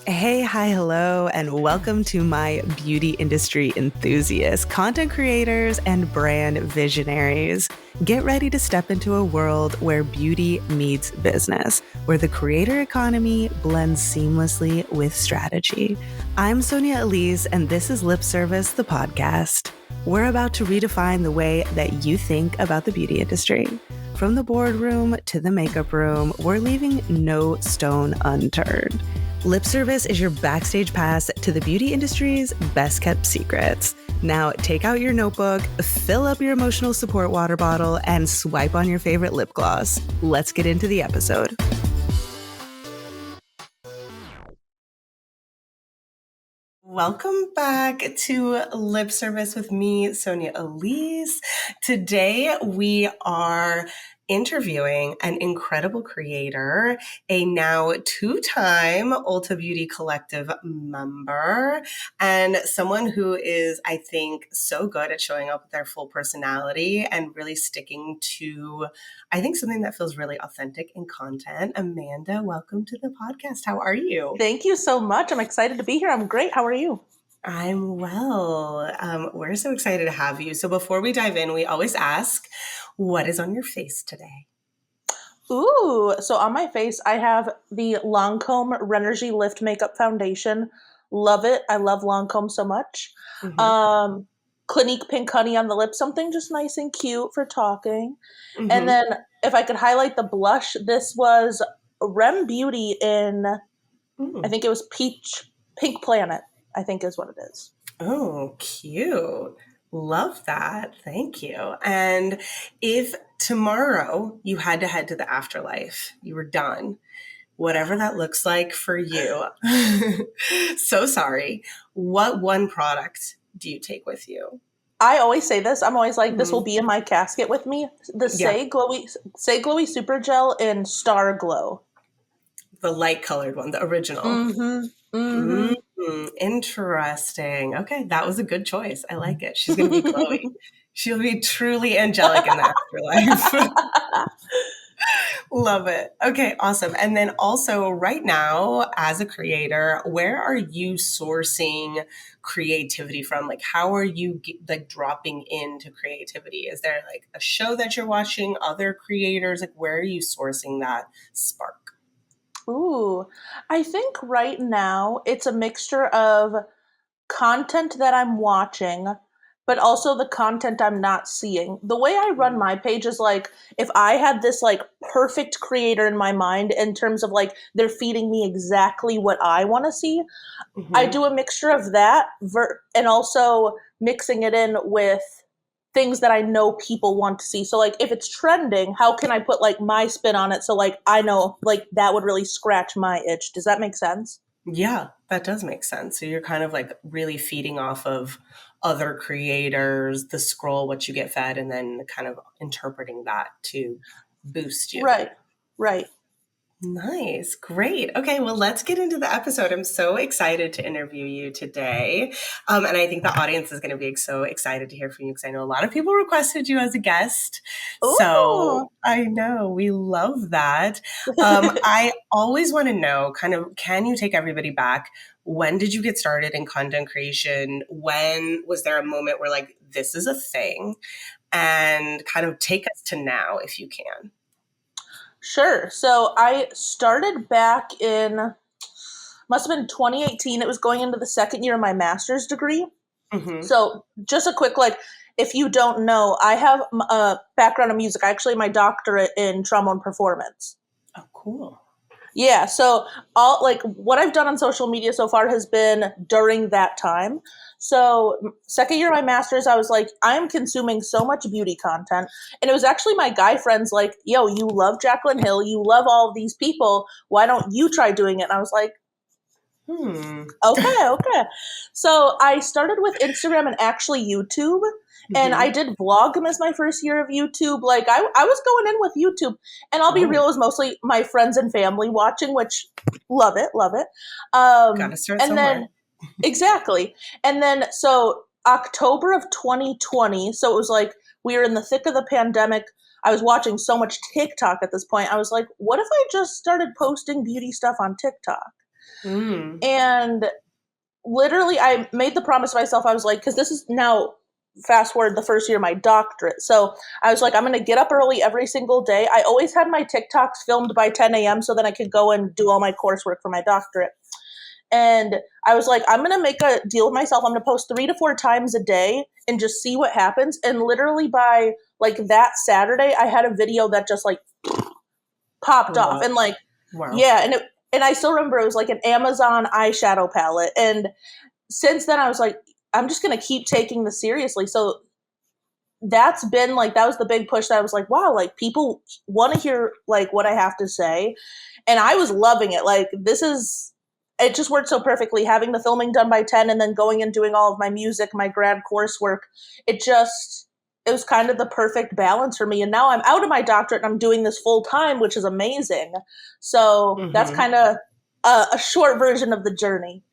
Hey, hi, hello, and welcome to my beauty industry enthusiasts, content creators, and brand visionaries. Get ready to step into a world where beauty meets business, where the creator economy blends seamlessly with strategy. I'm Sonia and this is Lipservice, the podcast. We're about to redefine the way that you think about the beauty industry. From the boardroom to the makeup room, we're leaving no stone unturned. Lipservice is your backstage pass to the beauty industry's best kept secrets. Now take out your notebook, fill up your emotional support water bottle, and swipe on your favorite lip gloss. Let's get into the episode. Welcome back to Lipservice with me, Sonia Elise. Today we are interviewing an incredible creator, a now two-time Ulta Beauty Collective member, and someone who is, I think, so good at showing up with their full personality and really sticking to, I think, something that feels really authentic in content. Amanda, welcome to the podcast. How are you? Thank you so much. I'm excited to be here. I'm great. How are you? I'm well. We're so excited to have you. So before we dive in, we always ask, what is on your face today? Ooh, so on my face, I have the Lancome Renergy Lift Makeup Foundation. Love it. I love Lancome so much. Clinique Pink Honey on the lips, something just nice and cute for talking. And then if I could highlight the blush, this was Rem Beauty in, I think it was Pink Planet, I think is what it is. Oh, cute. Love that. Thank you. And if tomorrow you had to head to the afterlife, you were done, whatever that looks like for you, so sorry, what one product do you take with you? I always say this. I'm always like, this will be in my casket with me. The Say Glowy Super Gel in Star Glow. The light colored one, the original. Interesting. Okay, that was a good choice. I like it. She's going to be glowy. She'll be truly angelic in the afterlife. Love it. Okay, awesome. And then also right now as a creator, where are you sourcing creativity from? Like how are you like dropping into creativity? Is there like a show that you're watching, other creators? Like where are you sourcing that spark? Ooh, I think right now it's a mixture of content that I'm watching, but also the content I'm not seeing. The way I run my page is like, if I had this like perfect creator in my mind in terms of like they're feeding me exactly what I want to see, I do a mixture of that and also mixing it in with things that I know people want to see. So like if it's trending, how can I put like my spin on it so like I know like that would really scratch my itch. Does that make sense? Yeah, that does make sense. So you're kind of like really feeding off of other creators, the scroll, what you get fed, and then kind of interpreting that to boost you. Right. Nice. Great. Okay. Well, let's get into the episode. I'm so excited to interview you today. And I think the audience is going to be so excited to hear from you because I know a lot of people requested you as a guest. Ooh. So I know we love that. I always want to know kind of, can you take everybody back? When did you get started in content creation? When was there a moment where like, this is a thing? And kind of take us to now if you can. Sure. So I started back in, must have been 2018. It was going into the second year of my master's degree. So just a quick, like, if you don't know, I have a background in music. I actually my doctorate in trauma and performance. Oh, cool. Yeah, so all like what I've done on social media so far has been during that time. So second year of my master's, I was like, I'm consuming so much beauty content. And it was actually my guy friends like, yo, you love Jaclyn Hill, you love all of these people. Why don't you try doing it? And I was like, Okay. So I started with Instagram and actually YouTube. And I did Vlogmas my first year of YouTube. Like I was going in with YouTube, and I'll be real, it was mostly my friends and family watching, which love it. Gotta start and somewhere. then exactly, and then so October of 2020. So it was like we were in the thick of the pandemic. I was watching so much TikTok at this point. I was like, what if I just started posting beauty stuff on TikTok? Mm. And literally, I made the promise to myself. I was like, because this is now fast forward the first year of my doctorate. So I was like, I'm going to get up early every single day. I always had my TikToks filmed by 10 a.m. so then I could go and do all my coursework for my doctorate. And I was like, I'm going to make a deal with myself. I'm going to post 3 to 4 times a day and just see what happens. And literally by like that Saturday, I had a video that just like popped off. Wow. And like, Wow. yeah. And I still remember it was like an Amazon eyeshadow palette. And since then I was like, I'm just going to keep taking this seriously. So that's been like, that was the big push that I was like, wow, like people want to hear like what I have to say. And I was loving it. Like it just worked so perfectly having the filming done by 10 and then going and doing all of my music, my grad coursework. It was kind of the perfect balance for me. And now I'm out of my doctorate and I'm doing this full time, which is amazing. So that's Mm-hmm. kind of a short version of the journey.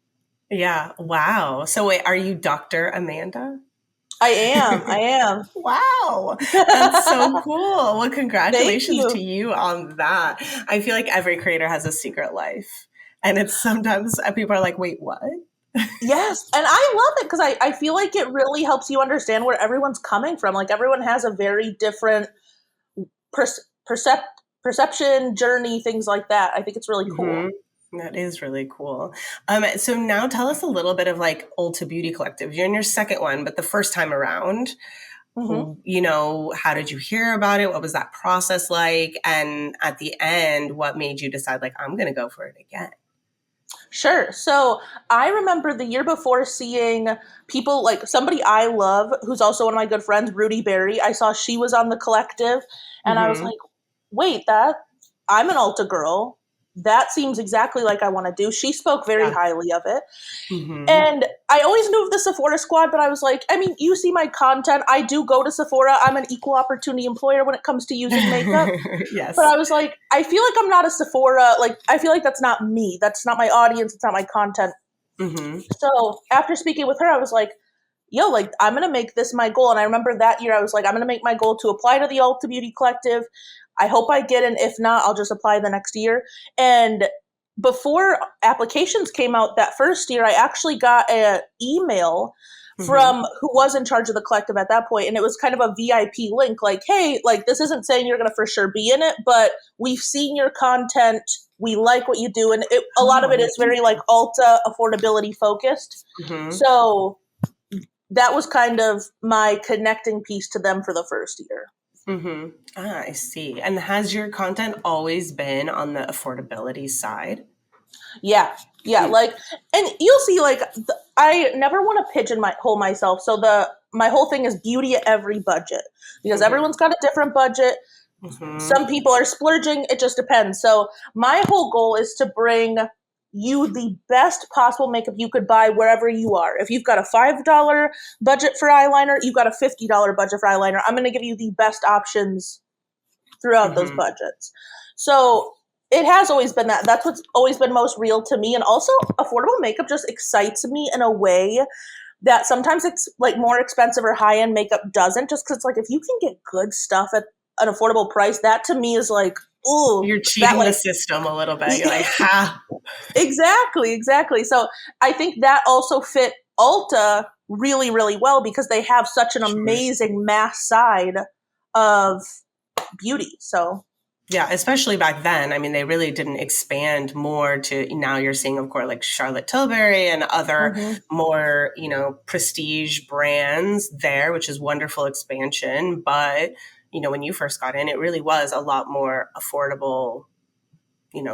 Yeah. Wow. So wait, are you Dr. Amanda? I am. I am. Wow. That's so cool. Well, Thank congratulations to you. you on that. I feel like every creator has a secret life. And it's sometimes people are like, wait, what? Yes. And I love it because I feel like it really helps you understand where everyone's coming from. Like everyone has a very different perception, journey, things like that. I think it's really Mm-hmm. cool. That is really cool. So now tell us a little bit of like Ulta Beauty Collective. You're in your second one, but the first time around, Hmm. how did you hear about it? What was that process like? And at the end, what made you decide like, I'm going to go for it again? Sure. So I remember the year before seeing people like somebody I love, who's also one of my good friends, Rudy Berry. I saw she was on the collective, and I was Mm-hmm. like, wait, that I'm an Ulta girl. That seems exactly like I want to do. She spoke very Yeah. highly of it. Mm-hmm. And I always knew of the Sephora squad, but I was like, I mean, you see my content. I do go to Sephora. I'm an equal opportunity employer when it comes to using makeup. But Yes. I was like, I feel like I'm not a Sephora. Like, I feel like that's not me. That's not my audience. It's not my content. Mm-hmm. So after speaking with her, I was like, yo, like, I'm going to make this my goal. And I remember that year, I was like, I'm going to make my goal to apply to the Ulta Beauty Collective. I hope I get in. If not, I'll just apply the next year. And before applications came out that first year, I actually got an email Mm-hmm. from who was in charge of the collective at that point, and it was kind of a VIP link like, hey, like this isn't saying you're going to for sure be in it, but we've seen your content, we like what you do, and a lot of Oh, it is very like amazing. Ulta affordability focused. Mm-hmm. So that was kind of my connecting piece to them for the first year. Mm-hmm. Ah, I see. And has your content always been on the affordability side? Yeah, yeah, Mm. like, and you'll see, like, I never want to pigeonhole myself. So my whole thing is beauty at every budget because Mm-hmm. everyone's got a different budget. Mm-hmm. Some people are splurging. It just depends. So my whole goal is to bring you the best possible makeup you could buy wherever you are. If you've got a $5 budget for eyeliner, you've got a $50 budget for eyeliner. I'm going to give you the best options throughout those Mm-hmm. budgets. So it has always been that. That's what's always been most real to me. And also, affordable makeup just excites me in a way that sometimes it's like more expensive or high end makeup doesn't. Just because it's like if you can get good stuff at an affordable price, that to me is like, ooh, You're that cheating the like system a little bit. You're like, ha. exactly, exactly. So I think that also fit Ulta really, really well because they have such an Sure. amazing mass side of beauty. So Yeah, especially back then. I mean, they really didn't expand more to now you're seeing, of course, like Charlotte Tilbury and other mhm. more, prestige brands there, which is wonderful expansion. But, when you first got in, it really was a lot more affordable,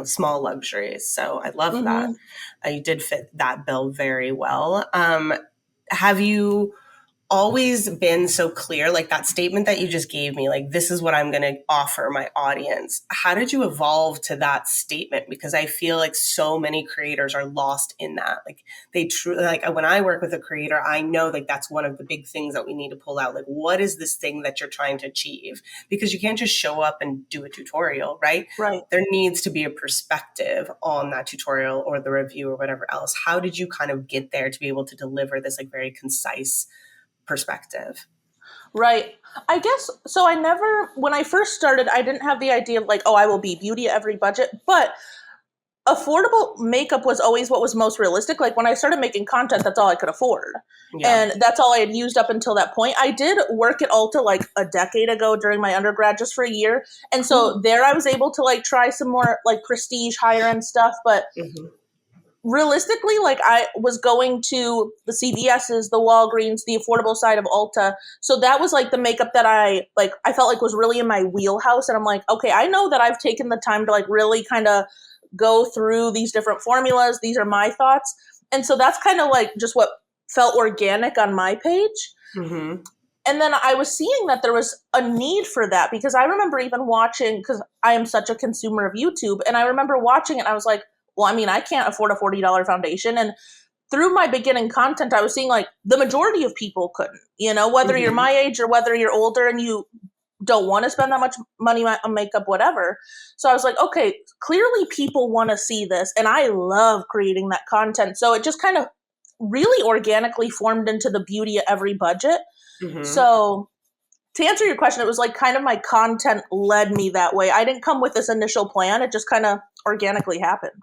small luxuries. So I love that. Mhm. You did fit that bill very well. Have you always been so clear, like that statement that you just gave me, like this is what I'm going to offer my audience? How did you evolve to that statement? Because I feel like so many creators are lost in that. Like they truly, like when I work with a creator, I know like that's one of the big things that we need to pull out. Like what is this thing that you're trying to achieve? Because you can't just show up and do a tutorial, right? Right. There needs to be a perspective on that tutorial or the review or whatever else. How did you kind of get there to be able to deliver this like very concise perspective? Right. I guess so. When I first started, I didn't have the idea of like, oh, I will be beauty at every budget. But affordable makeup was always what was most realistic. Like when I started making content, that's all I could afford. Yeah. And that's all I had used up until that point. I did work at Ulta like a decade ago during my undergrad just for a year. And so there I was able to like try some more like prestige higher end stuff. But realistically, like I was going to the CVS's, the Walgreens, the affordable side of Ulta. So that was like the makeup that I felt like was really in my wheelhouse. And I'm like, okay, I know that I've taken the time to like really kind of go through these different formulas. These are my thoughts. And so that's kind of like just what felt organic on my page. And then I was seeing that there was a need for that because I remember even watching, because I am such a consumer of YouTube, and I remember watching it and I was like, well, I mean, I can't afford a $40 foundation. And through my beginning content, I was seeing like the majority of people couldn't, you know, whether you're my age or whether you're older and you don't want to spend that much money on makeup, whatever. So I was like, okay, clearly people want to see this. And I love creating that content. So it just kind of really organically formed into the beauty at every budget. So to answer your question, it was like kind of my content led me that way. I didn't come with this initial plan. It just kind of organically happened.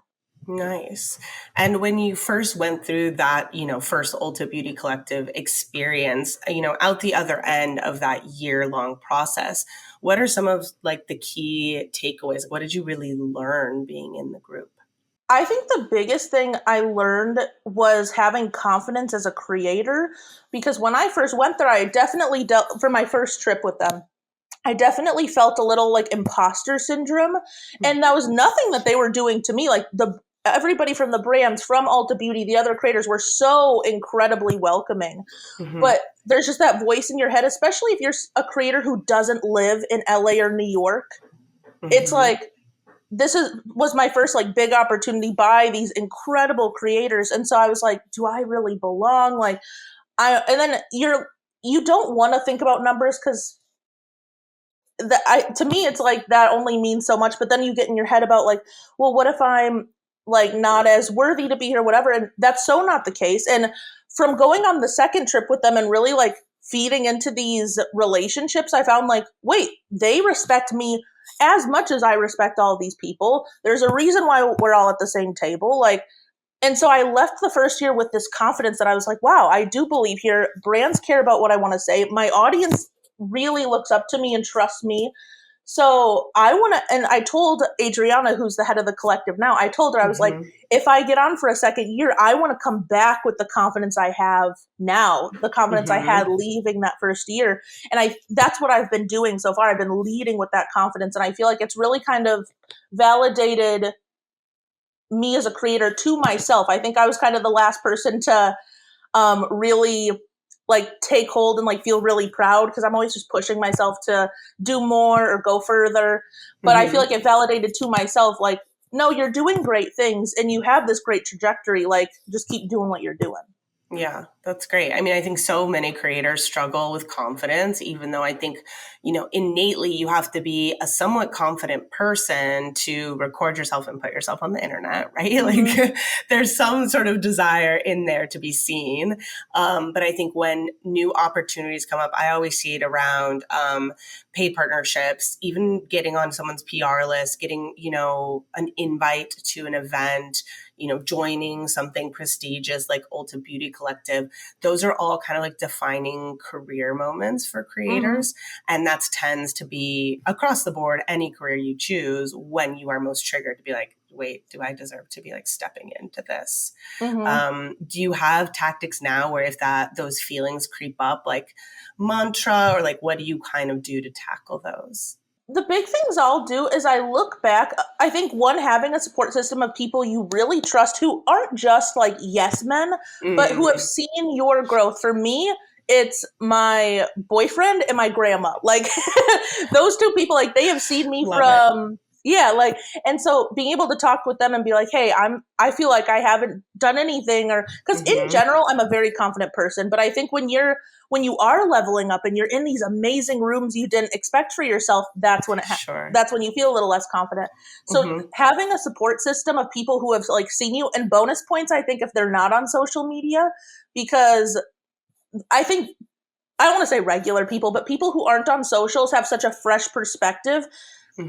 Nice. And when you first went through that, first Ulta Beauty Collective experience, out the other end of that year-long process, what are some of like the key takeaways? What did you really learn being in the group? I think the biggest thing I learned was having confidence as a creator, because when I first went there, I definitely dealt for my first trip with them. I definitely felt a little like imposter syndrome, and that was nothing that they were doing to me. Like everybody from the brands, from Ulta Beauty, the other creators were so incredibly welcoming. But there's just that voice in your head, especially if you're a creator who doesn't live in LA or New York. It's like, was my first like big opportunity by these incredible creators. And so I was like, do I really belong? And then you don't want to think about numbers because to me, it's like that only means so much. But then you get in your head about like, well, what if I'm like not as worthy to be here, whatever. And that's so not the case. And from going on the second trip with them and really like feeding into these relationships, I found like, wait, they respect me as much as I respect all of these people. There's a reason why we're all at the same table. And so I left the first year with this confidence that I was like, wow, I do believe here. Brands care about what I want to say. My audience really looks up to me and trusts me. So and I told Adriana, who's the head of the collective now, I told her, I was like, if I get on for a second year, I want to come back with the confidence I have now, the confidence I had leaving that first year. And that's what I've been doing so far. I've been leading with that confidence. And I feel like it's really kind of validated me as a creator to myself. I think I was kind of the last person to really like take hold and like feel really proud, because I'm always just pushing myself to do more or go further. But I feel like it validated to myself, like, no, you're doing great things and you have this great trajectory. Like, just keep doing what you're doing. Yeah, that's great. I mean, I think so many creators struggle with confidence, even though I think, innately you have to be a somewhat confident person to record yourself and put yourself on the internet, right? Like there's some sort of desire in there to be seen. But I think when new opportunities come up, I always see it around paid partnerships, even getting on someone's PR list, getting, an invite to an event, joining something prestigious like Ulta Beauty Collective. Those are all kind of like defining career moments for creators. And that tends to be across the board, any career you choose, when you are most triggered to be like, wait, do I deserve to be like stepping into this? Do you have tactics now where if those feelings creep up, like mantra, or like what do you kind of do to tackle those? The big things I'll do is I look back. I think having a support system of people you really trust who aren't just like yes men, but who have seen your growth. For me, it's my boyfriend and my grandma. Like those two people, like they have seen me and so being able to talk with them and be like, hey, I feel like I haven't done anything, or because in general, I'm a very confident person. But I think when you are leveling up and you're in these amazing rooms you didn't expect for yourself, that's when that's when you feel a little less confident. So having a support system of people who have like seen you, and bonus points, I think, if they're not on social media, because I think, I don't want to say regular people, but people who aren't on socials have such a fresh perspective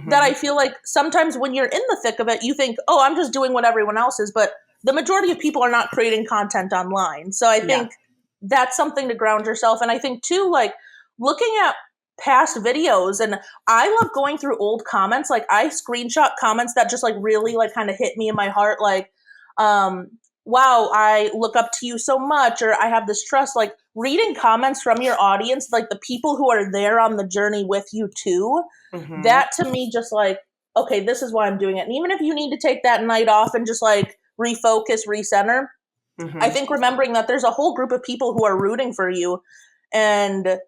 that I feel like sometimes when you're in the thick of it, you think, oh, I'm just doing what everyone else is. But the majority of people are not creating content online. So I think that's something to ground yourself. And I think too, like looking at past videos, and I love going through old comments. Like I screenshot comments that just like really like kind of hit me in my heart. Like, wow, I look up to you so much, or I have this trust. Like reading comments from your audience, like the people who are there on the journey with you too, that to me just like, okay, this is why I'm doing it. And even if you need to take that night off and just like refocus, recenter, I think remembering that there's a whole group of people who are rooting for you. And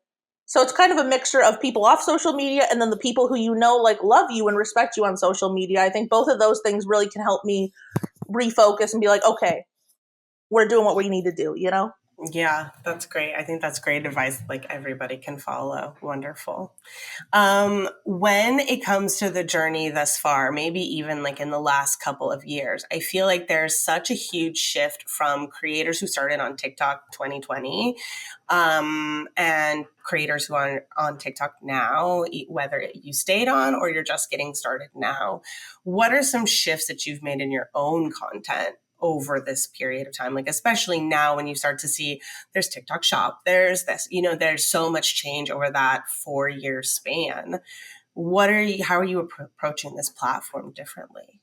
so it's kind of a mixture of people off social media and then the people who you know like love you and respect you on social media. I think both of those things really can help me refocus and be like, okay, we're doing what we need to do, you know? Yeah, that's great. I think that's great advice, like everybody can follow. Wonderful. When it comes to the journey thus far, maybe even like in the last couple of years, I feel like there's such a huge shift from creators who started on TikTok 2020 and creators who are on TikTok now, whether you stayed on or you're just getting started now. What are some shifts that you've made in your own content over this period of time? Like, especially now when you start to see there's TikTok shop, there's this, there's so much change over that 4-year span. How are you approaching this platform differently?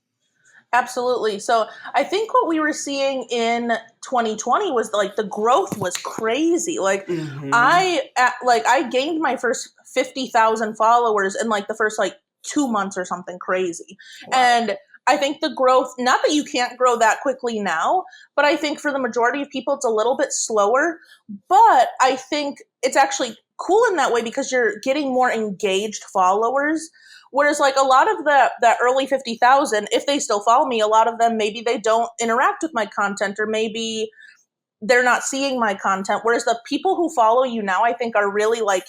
Absolutely. So I think what we were seeing in 2020 was like the growth was crazy. Like I gained my first 50,000 followers in like the first like 2 months or something crazy. Wow. And I think the growth, not that you can't grow that quickly now, but I think for the majority of people, it's a little bit slower. But I think it's actually cool in that way because you're getting more engaged followers. Whereas like a lot of that early 50,000, if they still follow me, a lot of them, maybe they don't interact with my content or maybe they're not seeing my content. Whereas the people who follow you now, I think are really like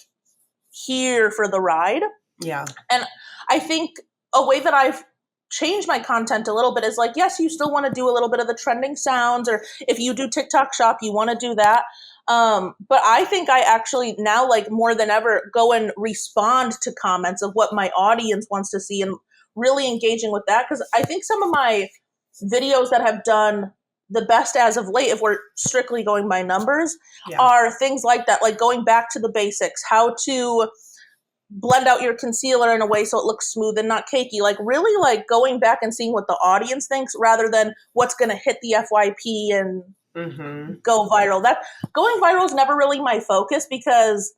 here for the ride. Yeah. And I think a way that I've changed my content a little bit is like, yes, you still want to do a little bit of the trending sounds, or if you do TikTok shop, you want to do that. But I think I actually now, like more than ever, go and respond to comments of what my audience wants to see and really engaging with that. Because I think some of my videos that have done the best as of late, if we're strictly going by numbers, are things like that, like going back to the basics, how to blend out your concealer in a way so it looks smooth and not cakey, like really like going back and seeing what the audience thinks rather than what's going to hit the FYP and go viral. That going viral is never really my focus because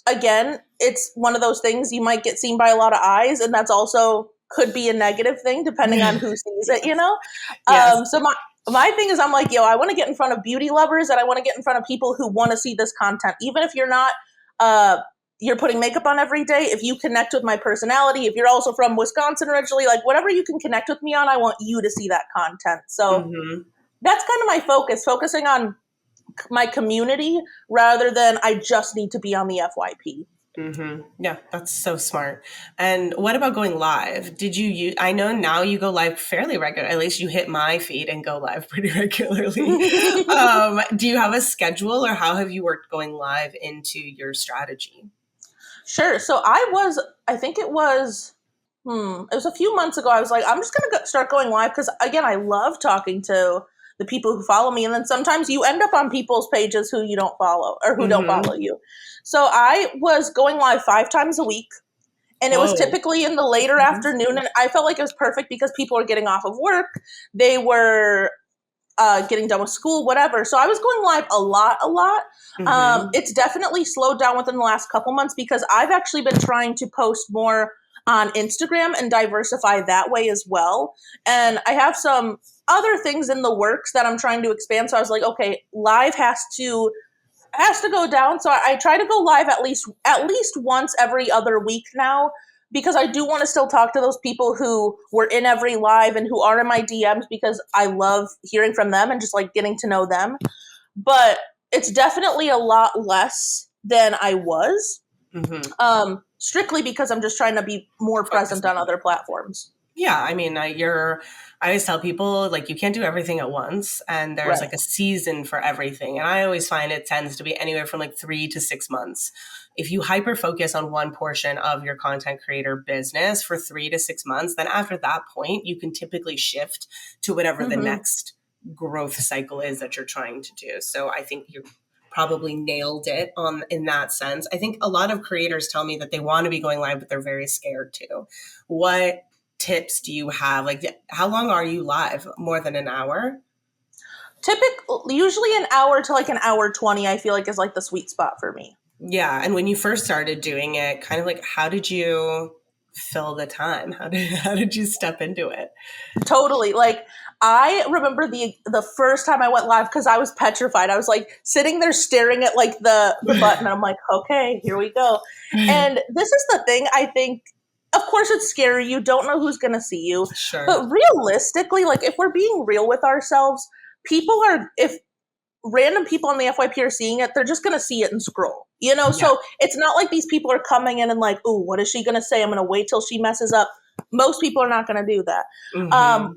again, it's one of those things you might get seen by a lot of eyes, and that's also could be a negative thing depending on who sees it, Yes. So my thing is I'm like, I want to get in front of beauty lovers and I want to get in front of people who want to see this content, even if you're not you're putting makeup on every day. If you connect with my personality, if you're also from Wisconsin originally, like whatever you can connect with me on, I want you to see that content. So that's kind of my focus, focusing on my community rather than I just need to be on the FYP. Yeah, that's so smart. And what about going live? I know now you go live fairly regular. At least you hit my feed and go live pretty regularly. Do you have a schedule or how have you worked going live into your strategy? Sure. So I think it was a few months ago. I was like, I'm just going to start going live because, again, I love talking to the people who follow me. And then sometimes you end up on people's pages who you don't follow or who don't follow you. So I was going live 5 times a week. And it was typically in the later afternoon. And I felt like it was perfect because people were getting off of work. They were getting done with school, whatever. So I was going live a lot. It's definitely slowed down within the last couple months because I've actually been trying to post more on Instagram and diversify that way as well. And I have some other things in the works that I'm trying to expand. So I was like, okay, live has to go down. So I try to go live at least once every other week now, because I do want to still talk to those people who were in every live and who are in my DMs because I love hearing from them and just like getting to know them. But it's definitely a lot less than I was, strictly because I'm just trying to be more present on other platforms. Yeah, I mean, I always tell people like you can't do everything at once, and there's Right. like a season for everything. And I always find it tends to be anywhere from like 3 to 6 months. If you hyper focus on one portion of your content creator business for 3 to 6 months, then after that point, you can typically shift to whatever the Mm-hmm. next growth cycle is that you're trying to do. So I think you probably nailed it on in that sense. I think a lot of creators tell me that they want to be going live, but they're very scared to. What tips do you have? Like, how long are you live? More than an hour? Usually an hour to like an hour 20, I feel like is like the sweet spot for me. Yeah. And when you first started doing it, kind of like, how did you fill the time? How did you step into it? Totally. Like I remember the first time I went live because I was petrified. I was like sitting there staring at like the button. I'm like, okay, here we go. And this is the thing. I think, of course, it's scary. You don't know who's going to see you, Sure. but realistically, like if we're being real with ourselves, if random people on the FYP are seeing it, they're just going to see it and scroll, Yeah. So it's not like these people are coming in and like, ooh, what is she going to say? I'm going to wait till she messes up. Most people are not going to do that. Mm-hmm.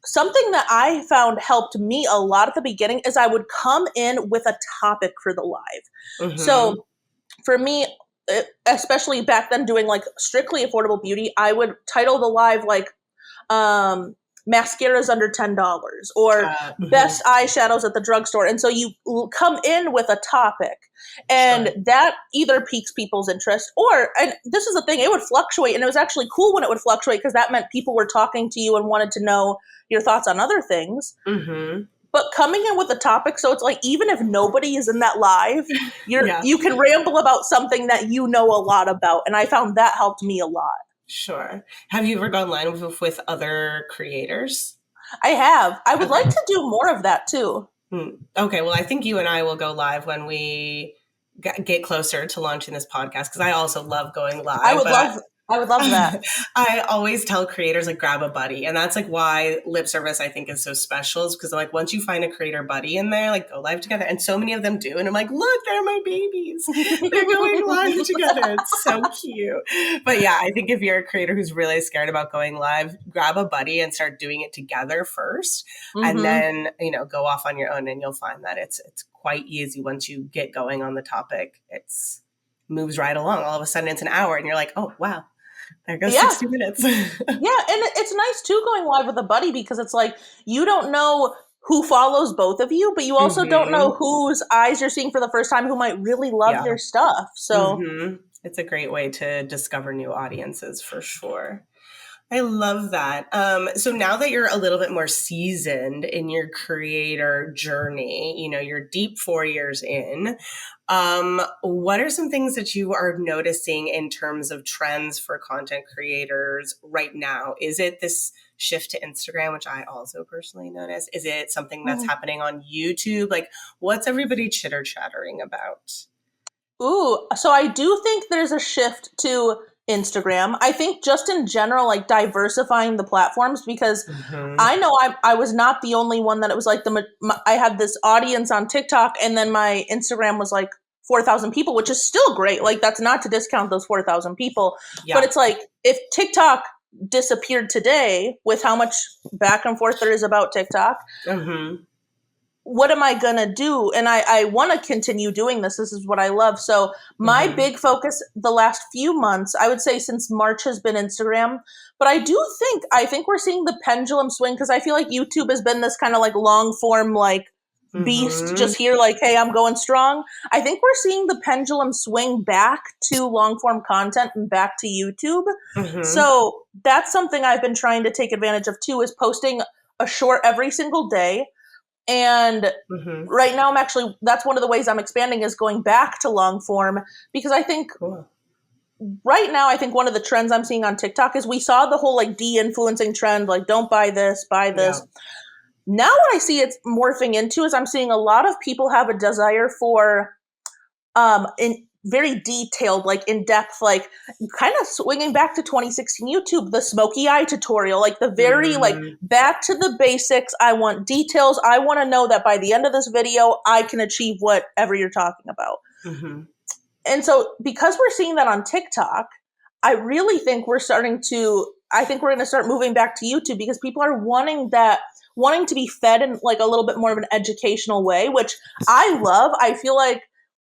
Something that I found helped me a lot at the beginning is I would come in with a topic for the live. Mm-hmm. So for me, especially back then doing like strictly affordable beauty, I would title the live like mascaras under $10 or best eyeshadows at the drugstore. And so you come in with a topic and Sure. that either piques people's interest and this is the thing, it would fluctuate. And it was actually cool when it would fluctuate because that meant people were talking to you and wanted to know your thoughts on other things. Mm-hmm. But coming in with a topic, so it's like even if nobody is in that live, you can ramble about something that you know a lot about. And I found that helped me a lot. Sure. Have you ever gone live with other creators? I have. I would like to do more of that too. Okay. Well, I think you and I will go live when we get closer to launching this podcast because I also love going live. I would love that. I always tell creators like grab a buddy, and that's like why Lipservice I think is so special is because like once you find a creator buddy in there, like go live together, and so many of them do, and I'm like, look, they're my babies. They're going live together. It's so cute. But yeah, I think if you're a creator who's really scared about going live, grab a buddy and start doing it together first, and then go off on your own, and you'll find that it's quite easy once you get going on the topic. It's moves right along. All of a sudden, it's an hour, and you're like, oh wow. There goes 60 minutes. Yeah, and it's nice too going live with a buddy because it's like you don't know who follows both of you, but you also don't know whose eyes you're seeing for the first time who might really love your stuff. So it's a great way to discover new audiences for sure. I love that. So now that you're a little bit more seasoned in your creator journey, you're deep 4 years in, what are some things that you are noticing in terms of trends for content creators right now? Is it this shift to Instagram, which I also personally notice? Is it something that's happening on YouTube? Like, what's everybody chitter-chattering about? Ooh, so I do think there's a shift to Instagram. I think just in general, like diversifying the platforms because I know I was not the only one that it was like I had this audience on TikTok and then my Instagram was like 4,000 people, which is still great. Like that's not to discount those 4,000 people, but it's like if TikTok disappeared today with how much back and forth there is about TikTok, what am I going to do? And I want to continue doing this. This is what I love. So my big focus the last few months, I would say since March has been Instagram. But I think we're seeing the pendulum swing because I feel like YouTube has been this kind of like long form, like beast just here, like, hey, I'm going strong. I think we're seeing the pendulum swing back to long form content and back to YouTube. So that's something I've been trying to take advantage of too, is posting a short every single day. And right now that's one of the ways I'm expanding is going back to long form because I think right now, I think one of the trends I'm seeing on TikTok is we saw the whole like de-influencing trend, like don't buy this, buy this. Yeah. Now what I see it's morphing into is I'm seeing a lot of people have a desire for in very detailed, like in-depth, like kind of swinging back to 2016 YouTube, the smoky eye tutorial, like the very like back to the basics. I want details. I want to know that by the end of this video, I can achieve whatever you're talking about. And so because we're seeing that on TikTok, I really think we're starting to I think we're going to start moving back to YouTube because people are wanting to be fed in like a little bit more of an educational way, which I love. I feel like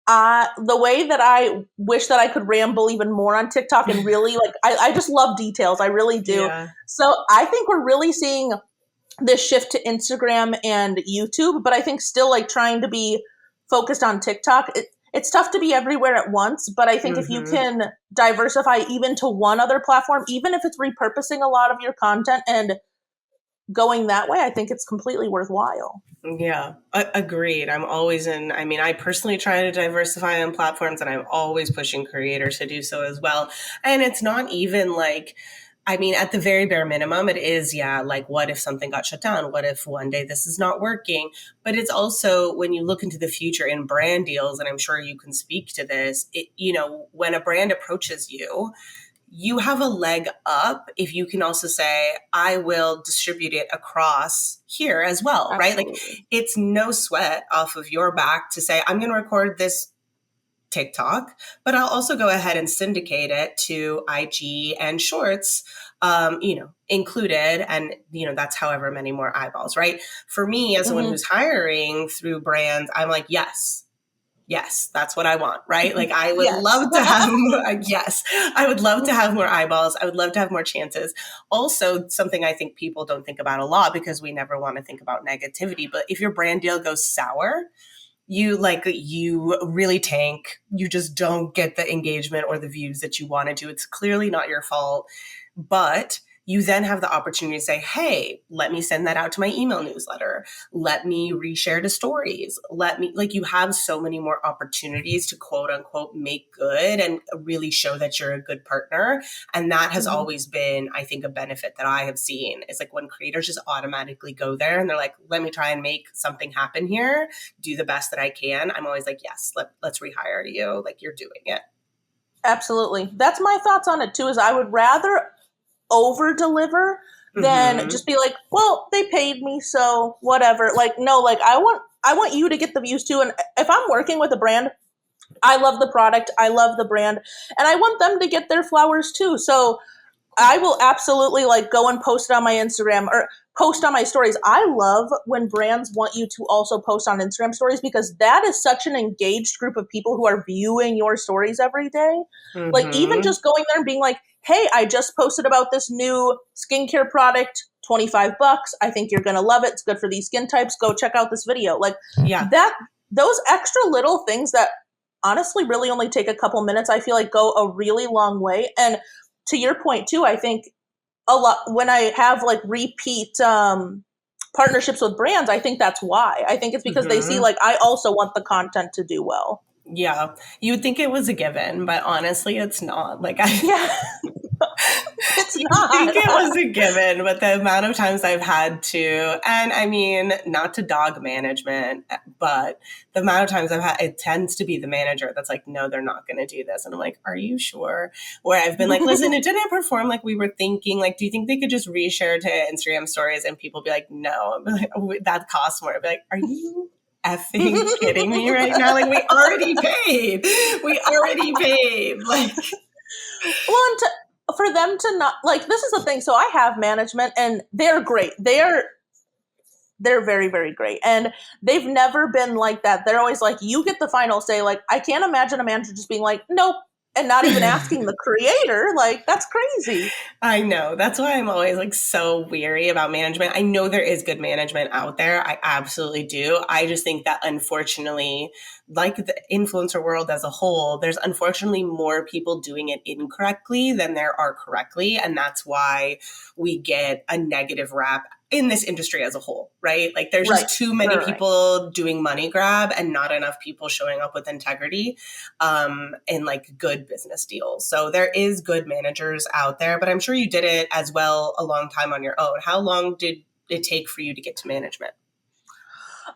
the way that I wish that I could ramble even more on TikTok and really like, I just love details. I really do. Yeah. So I think we're really seeing this shift to Instagram and YouTube, but I think still like trying to be focused on TikTok. It's tough to be everywhere at once, but I think if you can diversify even to one other platform, even if it's repurposing a lot of your content and going that way, I think it's completely worthwhile. Yeah, agreed. I personally try to diversify on platforms, and I'm always pushing creators to do so as well. And it's not even like, at the very bare minimum, it is, like, what if something got shut down? What if one day this is not working? But it's also, when you look into the future in brand deals, and I'm sure you can speak to this, when a brand approaches you, you have a leg up if you can also say, I will distribute it across here as well, right? Like, it's no sweat off of your back to say, I'm going to record this TikTok, but I'll also go ahead and syndicate it to IG and Shorts, included. And, that's however many more eyeballs, right? For me, as someone who's hiring through brands, I'm like, yes, that's what I want, right? Like, I would love to have more, I would love to have more eyeballs. I would love to have more chances. Also, something I think people don't think about a lot because we never want to think about negativity, but if your brand deal goes sour, you really tank. You just don't get the engagement or the views that you want to do. It's clearly not your fault, but you then have the opportunity to say, hey, let me send that out to my email newsletter. Let me reshare to stories. You have so many more opportunities to quote unquote make good and really show that you're a good partner. And that has always been, I think, a benefit that I have seen is like when creators just automatically go there and they're like, let me try and make something happen here, do the best that I can. I'm always like, yes, let's rehire you. Like, you're doing it. Absolutely. That's my thoughts on it too, is I would rather over deliver than just be like, well, they paid me, so whatever. Like, no, like I want you to get the views too. And if I'm working with a brand, I love the product, I love the brand, and I want them to get their flowers too. So I will absolutely like go and post it on my Instagram or post on my stories. I love when brands want you to also post on Instagram stories because that is such an engaged group of people who are viewing your stories every day. Like, even just going there and being like, hey, I just posted about this new skincare product, $25. I think you're going to love it. It's good for these skin types. Go check out this video. Like, those extra little things that honestly really only take a couple minutes, I feel like go a really long way. And to your point too, I think a lot when I have like repeat partnerships with brands, I think that's why. I think it's because they see like I also want the content to do well. Yeah, you would think it was a given, but honestly, it's not. Like, it's not. I think it was a given, but the amount of times I've had to, and not to dog management, but the amount of times I've had, it tends to be the manager that's like, no, they're not going to do this. And I'm like, are you sure? Where I've been like, listen, it didn't perform like we were thinking. Like, do you think they could just reshare to Instagram stories? And people be like, no. I'm like, oh, that costs more. I'd be like, are you effing kidding me right now? Like, we already paid. Like, well, and for them to not, like, this is the thing. So I have management and they're great. They're very, very great. And they've never been like that. They're always like, you get the final say. Like, I can't imagine a manager just being like, nope, and not even asking the creator. Like, that's crazy. I know. That's why I'm always like so weary about management. I know there is good management out there. I absolutely do. I just think that unfortunately, like the influencer world as a whole, there's unfortunately more people doing it incorrectly than there are correctly. And that's why we get a negative rap in this industry as a whole, right? Like, there's just too many people doing money grab and not enough people showing up with integrity and like good business deals. So there is good managers out there, but I'm sure you did it as well a long time on your own. How long did it take for you to get to management?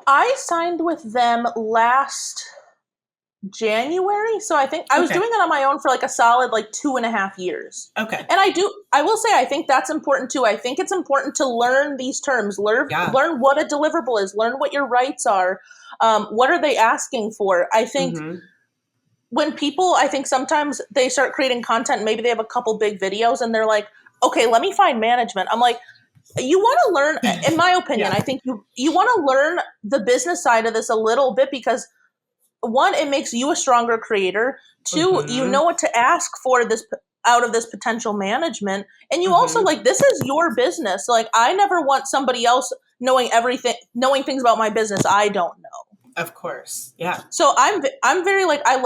I signed with them last January. So I think I was doing it on my own for like a solid like 2.5 years. Okay. And I will say, I think that's important too. I think it's important to learn these terms, learn what a deliverable is, learn what your rights are. What are they asking for? I think when people, I think sometimes they start creating content, maybe they have a couple big videos and they're like, okay, let me find management. I'm like, you want to learn, in my opinion, I think you want to learn the business side of this a little bit because one, it makes you a stronger creator. Two, you know what to ask for this out of this potential management. And you also like, this is your business. Like, I never want somebody else knowing things about my business I don't know. Of course. Yeah. So I'm very like, I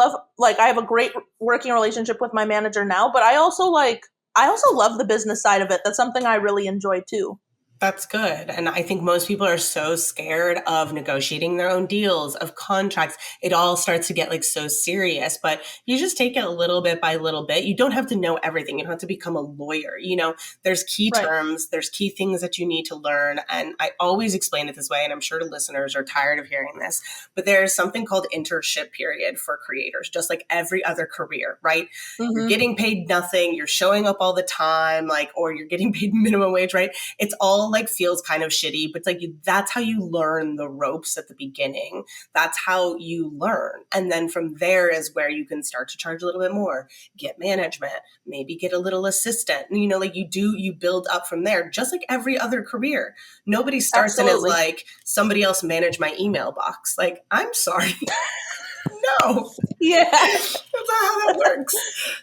have a great working relationship with my manager now, but I also love the business side of it. That's something I really enjoy too. That's good. And I think most people are so scared of negotiating their own deals, of contracts. It all starts to get like so serious, but you just take it a little bit by little bit. You don't have to know everything. You don't have to become a lawyer. You know, there's key terms, there's key things that you need to learn. And I always explain it this way, and I'm sure the listeners are tired of hearing this, but there's something called internship period for creators, just like every other career, right? You're getting paid nothing. You're showing up all the time, like, or you're getting paid minimum wage, right? It's all like feels kind of shitty, but it's like that's how you learn the ropes at the beginning. That's how you learn. And then from there is where you can start to charge a little bit more, get management, maybe get a little assistant. You know, like you build up from there, just like every other career. Nobody starts and is like, somebody else manage my email box. Like, I'm sorry. No. Yeah. That's not how that works.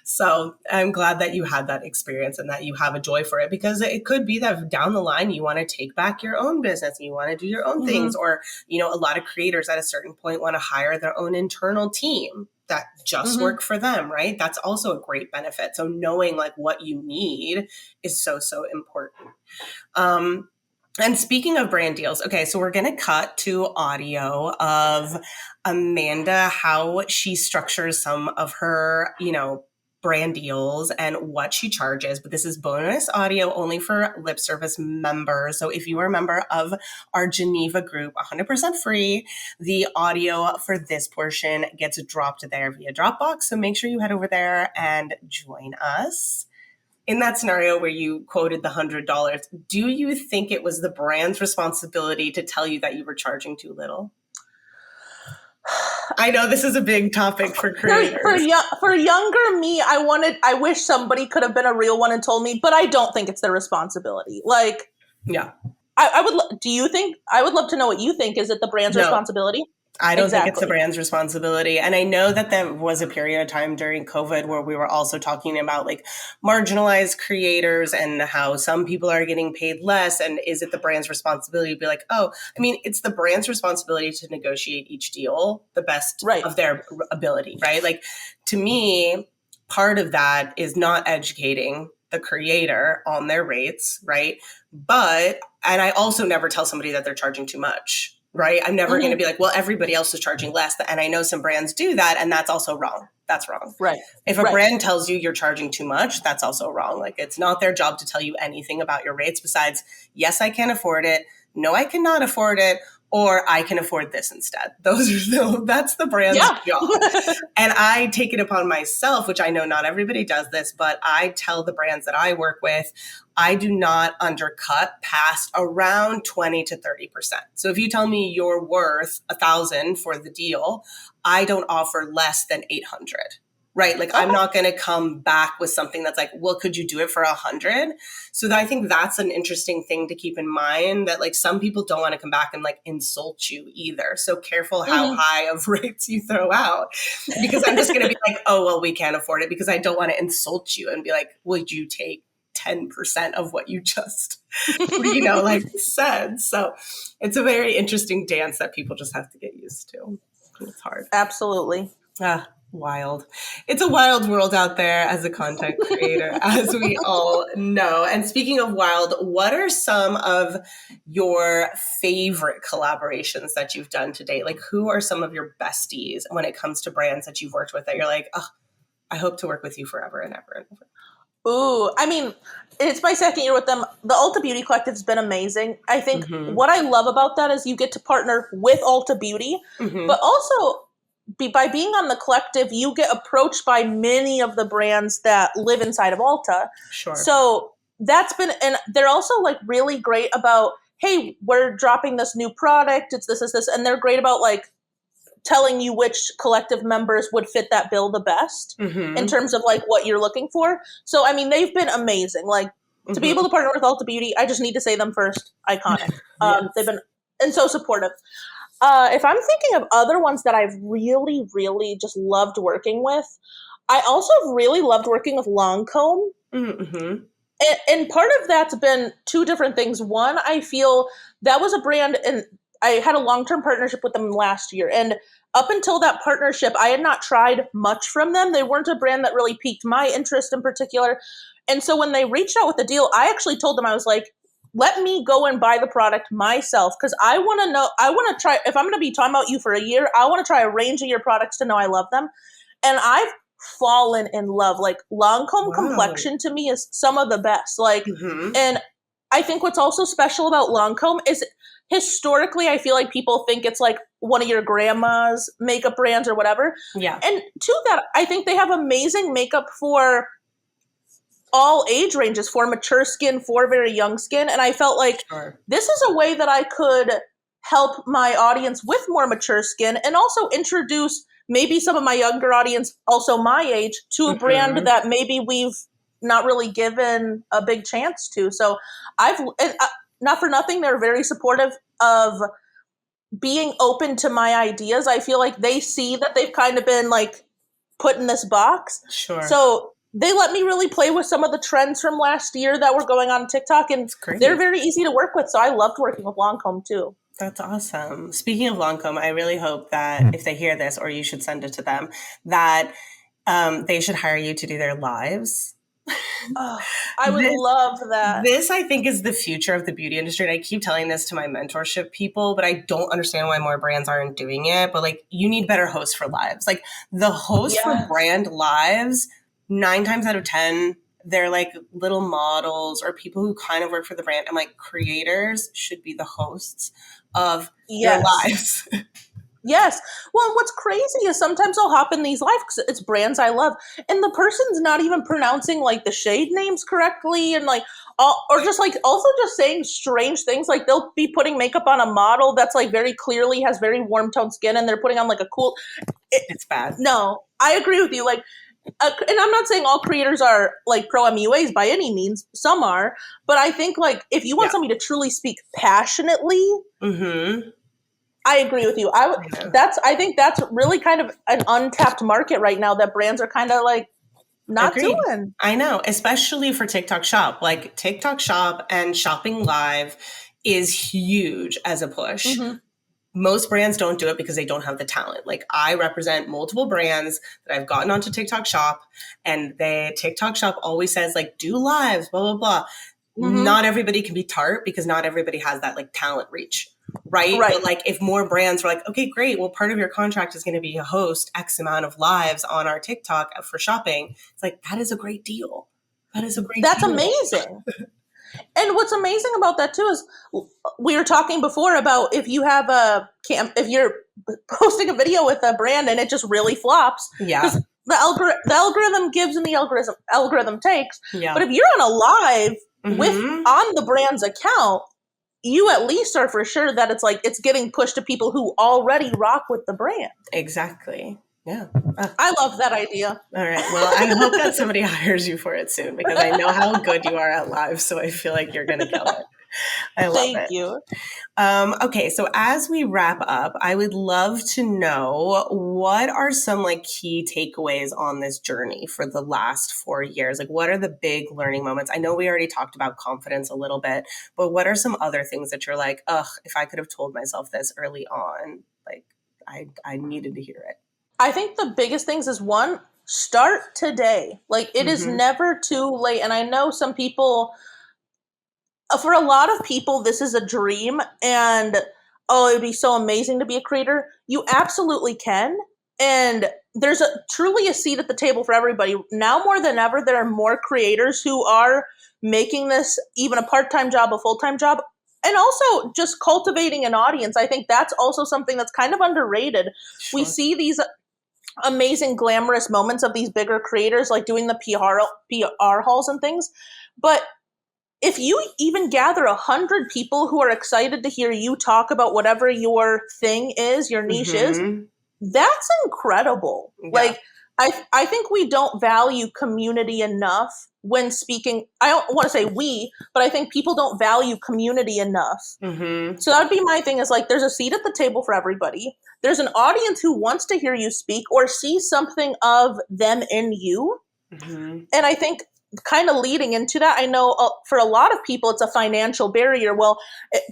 So I'm glad that you had that experience and that you have a joy for it, because it could be that down the line you want to take back your own business and you want to do your own things. Or, you know, a lot of creators at a certain point want to hire their own internal team that just work for them, right? That's also a great benefit. So knowing like what you need is so, so important. And speaking of brand deals, okay, so we're going to cut to audio of Amanda, how she structures some of her, you know, brand deals and what she charges. But this is bonus audio only for Lipservice members. So if you are a member of our Geneva group, 100% free, the audio for this portion gets dropped there via Dropbox. So make sure you head over there and join us. In that scenario where you quoted the $100, do you think it was the brand's responsibility to tell you that you were charging too little? I know this is a big topic for creators. For younger me, I wish somebody could have been a real one and told me, but I don't think it's their responsibility. Like, yeah, do you think? I would love to know what you think. Is it the brand's responsibility? I don't think it's the brand's responsibility. And I know that there was a period of time during COVID where we were also talking about like marginalized creators and how some people are getting paid less. And is it the brand's responsibility to be like, oh, I mean, it's the brand's responsibility to negotiate each deal the best of their ability, right? Like, to me, part of that is not educating the creator on their rates, right? And I also never tell somebody that they're charging too much. Right? I'm never going to be like, well, everybody else is charging less. And I know some brands do that. And that's also wrong. That's wrong. Right. If a brand tells you you're charging too much, that's also wrong. Like, it's not their job to tell you anything about your rates besides, yes, I can afford it. No, I cannot afford it. Or I can afford this instead. That's the brand's job. And I take it upon myself, which I know not everybody does this, but I tell the brands that I work with, I do not undercut past around 20 to 30%. So if you tell me you're worth $1,000 for the deal, I don't offer less than 800. Right? Like, I'm not going to come back with something that's like, well, could you do it for 100? So I think that's an interesting thing to keep in mind, that like some people don't want to come back and like insult you either. So careful how high of rates you throw out, because I'm just going to be like, oh, well, we can't afford it, because I don't want to insult you and be like, would you take 10% of what you just, like said? So it's a very interesting dance that people just have to get used to. It's hard. Absolutely. Wild. It's a wild world out there as a content creator, as we all know. And speaking of wild, what are some of your favorite collaborations that you've done to date? Like, who are some of your besties when it comes to brands that you've worked with that you're like, oh, I hope to work with you forever and ever and ever? Ooh, I mean, it's my second year with them. The Ulta Beauty Collective has been amazing. I think what I love about that is you get to partner with Ulta Beauty, but also by being on the collective, you get approached by many of the brands that live inside of Ulta. Sure. So that's been, and they're also like really great about, hey, we're dropping this new product. It's this. And they're great about like telling you which collective members would fit that bill the best in terms of like what you're looking for. So, I mean, they've been amazing. Like, to be able to partner with Ulta Beauty, I just need to say them first. Iconic. Yes. They've been and so supportive. If I'm thinking of other ones that I've really, really just loved working with, I also really loved working with Lancome. Mm-hmm. And part of that's been two different things. One, I feel that was a brand, and I had a long-term partnership with them last year. And up until that partnership, I had not tried much from them. They weren't a brand that really piqued my interest in particular. And so when they reached out with the deal, I actually told them, I was like, let me go and buy the product myself, because I want to know, I want to try, if I'm going to be talking about you for a year, I want to try a range of your products to know I love them. And I've fallen in love. Like Lancome complexion to me is some of the best. Like, and I think what's also special about Lancome is historically, I feel like people think it's like one of your grandma's makeup brands or whatever. Yeah. And to that, I think they have amazing makeup for all age ranges, for mature skin, for very young skin. And I felt like this is a way that I could help my audience with more mature skin and also introduce maybe some of my younger audience, also my age, to a brand that maybe we've not really given a big chance to. So not for nothing, they're very supportive of being open to my ideas. I feel like they see that they've kind of been like put in this box. Sure. So they let me really play with some of the trends from last year that were going on TikTok, and they're very easy to work with. So I loved working with Lancome too. That's awesome. Speaking of Lancome, I really hope that if they hear this, or you should send it to them, that they should hire you to do their lives. Oh, I would love that. This, I think, is the future of the beauty industry. And I keep telling this to my mentorship people, but I don't understand why more brands aren't doing it. But like, you need better hosts for lives. Like the hosts for brand lives, 9 times out of 10, they're like little models or people who kind of work for the brand. I'm like, creators should be the hosts of your lives. Yes. Well, what's crazy is sometimes I'll hop in these lives because it's brands I love, and the person's not even pronouncing like the shade names correctly, and like or just like also just saying strange things. Like they'll be putting makeup on a model that's like very clearly has very warm toned skin, and they're putting on like a cool. It's bad. No, I agree with you. Like. And I'm not saying all creators are like pro MUAs by any means. Some are, but I think like if you want somebody to truly speak passionately, I agree with you. I think that's really kind of an untapped market right now that brands are kind of like not doing. I know, especially for TikTok Shop. Like TikTok Shop and shopping live is huge as a push. Most brands don't do it because they don't have the talent. Like I represent multiple brands that I've gotten onto TikTok Shop, and TikTok Shop always says like, do lives, blah, blah, blah. Not everybody can be Tarte because not everybody has that like talent reach. Right. But like if more brands were like, okay, great. Well, part of your contract is going to be a host X amount of lives on our TikTok for shopping. It's like, that is a great deal. That's amazing. And what's amazing about that too is we were talking before about if you have if you're posting a video with a brand and it just really flops, because the algorithm gives and the algorithm takes. But if you're on a live with on the brand's account, you at least are for sure that it's like it's getting pushed to people who already rock with the brand. Exactly. Yeah. I love that idea. All right. Well, I hope that somebody hires you for it soon because I know how good you are at live. So I feel like you're going to kill it. I love it. Thank you. Okay. So as we wrap up, I would love to know what are some like key takeaways on this journey for the last 4 years? Like what are the big learning moments? I know we already talked about confidence a little bit, but what are some other things that you're like, if I could have told myself this early on, like I needed to hear it. I think the biggest things is one, start today. Like it is never too late. And I know some people, for a lot of people, this is a dream and, it'd be so amazing to be a creator. You absolutely can. And there's truly a seat at the table for everybody. Now more than ever, there are more creators who are making this even a part-time job, a full-time job, and also just cultivating an audience. I think that's also something that's kind of underrated. Sure. We see these amazing glamorous moments of these bigger creators like doing the PR hauls and things. But if you even gather 100 people who are excited to hear you talk about whatever your thing is, your niche is, that's incredible. Yeah. Like I think we don't value community enough when speaking. I don't want to say we, but I think people don't value community enough. Mm-hmm. So that would be my thing, is like, there's a seat at the table for everybody. There's an audience who wants to hear you speak or see something of them in you. Mm-hmm. And I think kind of leading into that, I know for a lot of people, it's a financial barrier. Well,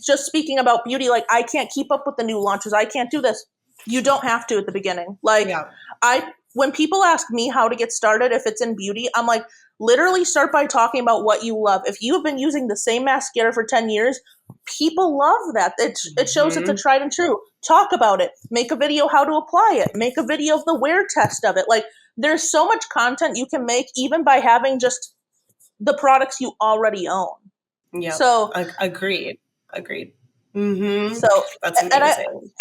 just speaking about beauty, like, I can't keep up with the new launches. I can't do this. You don't have to at the beginning. Like, Yeah. when people ask me how to get started, if it's in beauty, I'm like, literally start by talking about what you love. If you have been using the same mascara for 10 years, people love that. It shows it's a tried and true. Talk about it. Make a video how to apply it. Make a video of the wear test of it. Like, there's so much content you can make even by having just the products you already own. Yeah. So agreed. Mm-hmm. So That's amazing.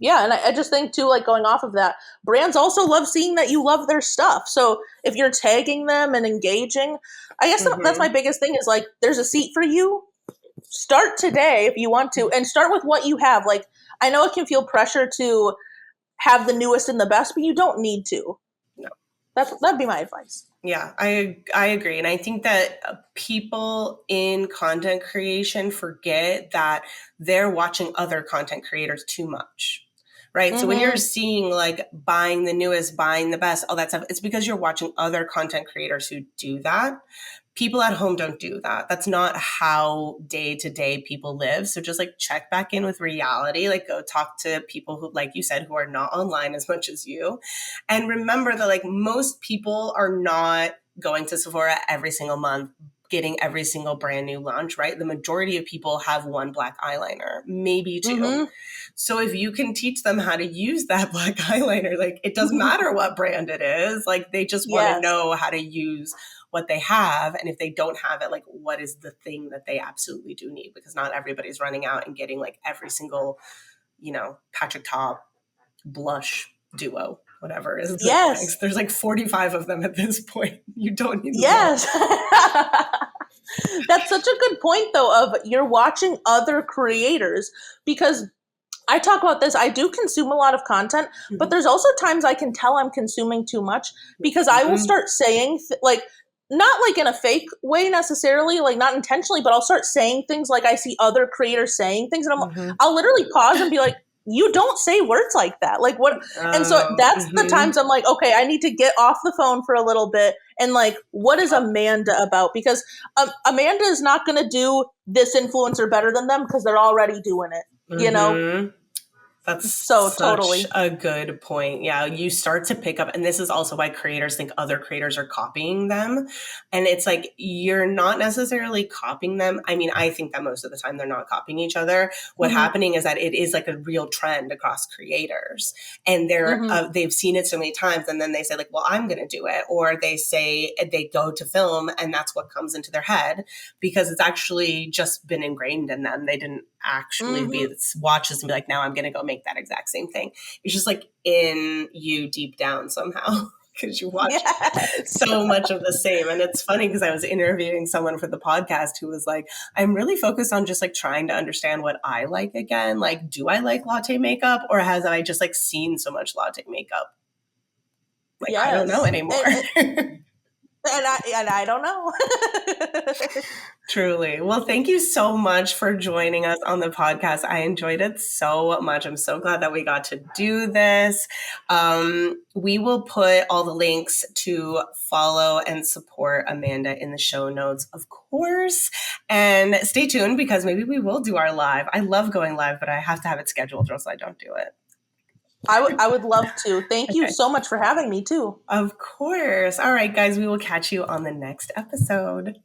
And I just think too, like, going off of that, brands also love seeing that you love their stuff. So if you're tagging them and engaging, I guess that's my biggest thing, is like, there's a seat for you. Start today if you want to, and start with what you have. Like, I know it can feel pressure to have the newest and the best, but you don't need to. No. That'd be my advice. Yeah, I agree. And I think that people in content creation forget that they're watching other content creators too much. Right. Mm-hmm. So when you're seeing like buying the newest, buying the best, all that stuff, it's because you're watching other content creators who do that. People at home don't do that. That's not how day to day people live. So just like check back in with reality, like go talk to people who, like you said, who are not online as much as you. And remember that like most people are not going to Sephora every single month, getting every single brand new launch, right? The majority of people have one black eyeliner, maybe two. Mm-hmm. So if you can teach them how to use that black eyeliner, like it doesn't matter what brand it is, like they just want to know how to use what they have. And if they don't have it, like what is the thing that they absolutely do need? Because not everybody's running out and getting like every single, Patrick Top blush duo, whatever is. Yes. There's like 45 of them at this point. You don't need. Yes. That's such a good point though, of you're watching other creators, because I talk about this. I do consume a lot of content, but there's also times I can tell I'm consuming too much, because I will start saying like, not like in a fake way necessarily, like not intentionally, but I'll start saying things like I see other creators saying things, and I'll literally pause and be like, you don't say words like that. Like what? And so that's the times I'm like, okay, I need to get off the phone for a little bit. And like, what is Amanda about? Because Amanda is not going to do this influencer better than them, because they're already doing it, you know? That's so such totally a good point. Yeah, you start to pick up, and this is also why creators think other creators are copying them. And it's like, you're not necessarily copying them. I mean, I think that most of the time they're not copying each other. What's happening is that it is like a real trend across creators, and they've seen it so many times, and then they say like, well, I'm going to do it. Or they say they go to film, and that's what comes into their head, because it's actually just been ingrained in them. They didn't actually watch this and be like, now I'm going to go make that exact same thing. It's just like in you deep down somehow, because you watch so much of the same. And it's funny because I was interviewing someone for the podcast who was like, I'm really focused on just like trying to understand what I like again. Like, do I like latte makeup, or has I just like seen so much latte makeup? Like, I don't know anymore. And I don't know. Truly. Well, thank you so much for joining us on the podcast. I enjoyed it so much. I'm so glad that we got to do this. We will put all the links to follow and support Amanda in the show notes, of course. And stay tuned, because maybe we will do our live. I love going live, but I have to have it scheduled or else I don't do it. I would love to. Thank you so much for having me too. Of course. All right, guys, we will catch you on the next episode.